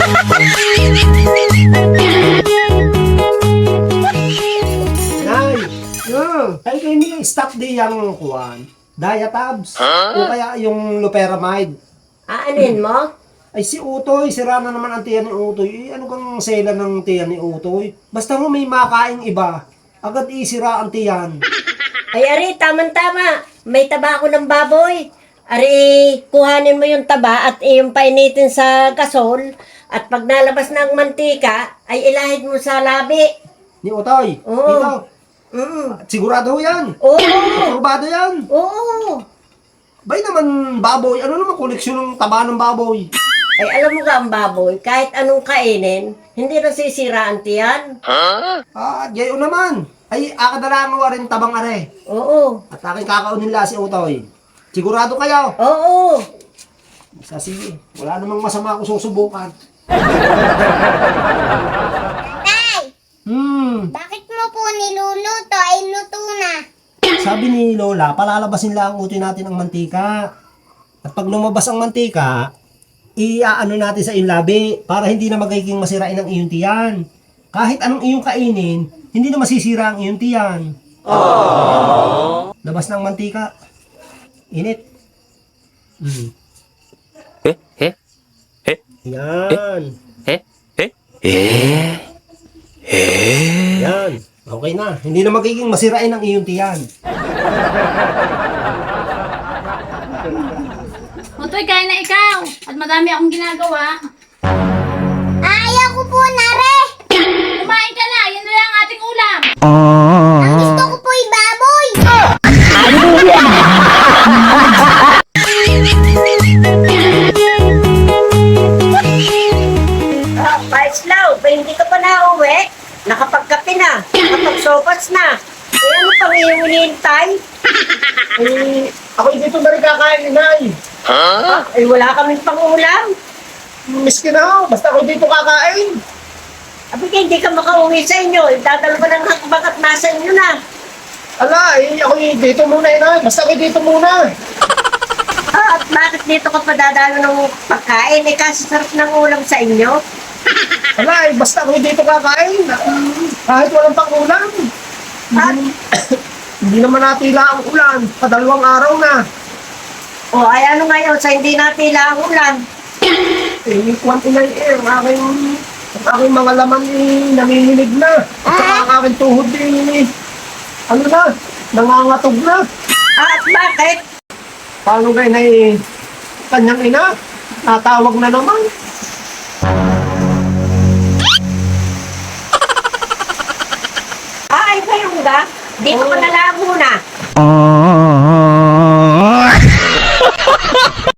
Nay, ay kayo nilang stop di yung kuwan. Diatabs. O kaya yung loperamide. Aanin mo? Ay si Utoy, sira na naman ang tiyan ni Utoy. Ano kang sela ng tiyan ni Utoy? Basta mo may makain iba, agad isira ang tiyan. Ay, Ari, tama-tama. May taba ako ng baboy. Ari, kuhanin mo yung taba at yung painitin sa gasol. At pag nalabas ng mantika, ay ilahid mo sa labi. Ni Utoy, Oo. dito. Mm. Sigurado yan. Oo. Aprobado yan. Oo. Bay naman baboy, ano naman koleksyon ng taba ng baboy? Ay, alam mo ka ang baboy, kahit anong kainin, hindi nasisira ang tiyan. Gayo naman. Ay, akadalangan mo rin tabang are. Oo. At aking kakaunin la si Utoy. Sigurado kayo? Oo. Sige, wala namang masama kung susubukan. Tay, bakit mo po niluluto? Ay luto na. Sabi ni Lola, palalabasin lang utoy natin ang mantika. At pag lumabas ang mantika, iaano natin sa iyong labi para hindi na magiging masirain ang iyong tiyan. Kahit anong iyong kainin, hindi na masisira ang iyong tiyan. Labas ng mantika. Init. Yan. Yan. Okay na. Hindi na magiging masirain ang iyong tiyan. Utoy, kaya na ikaw. At madami akong ginagawa. Ayaw ko po na re. Kumain ka na. Yan na lang ang ating ulam. Ang gusto ko po ay baboy. Paislaw, ba hindi ka pa nauwi? Nakapagkape na. Nakapagsopas na. Eh, ano pang iyong hinihintay? Ako dito na rin kakain, Inay. Ay, wala kaming pangulam. Miskin ako. Basta ako dito kakain. Abi, hindi ka makauwi sa inyo. Dadalo ka ng hakbang at nasa inyo na. Ala, ako dito muna, Inay. Basta ako dito muna. At bakit dito ka pa dadalo ng pagkain? Eh, kasi sarap ng ulam sa inyo. Ala, basta ako dito kakain. Kahit walang pang-ulam. At, Hindi naman natila ang ulan. Padalawang araw na. ay ano ngayon sa hindi natila ang ulan? Kwan Inay ang aking mga laman nanginginig na. At saka ang aking tuhod ano na, nangangatog na. At bakit? Paano kayo na kanyang ina? Natawag na naman. Ay, kayo nga. Dito ka na lang muna.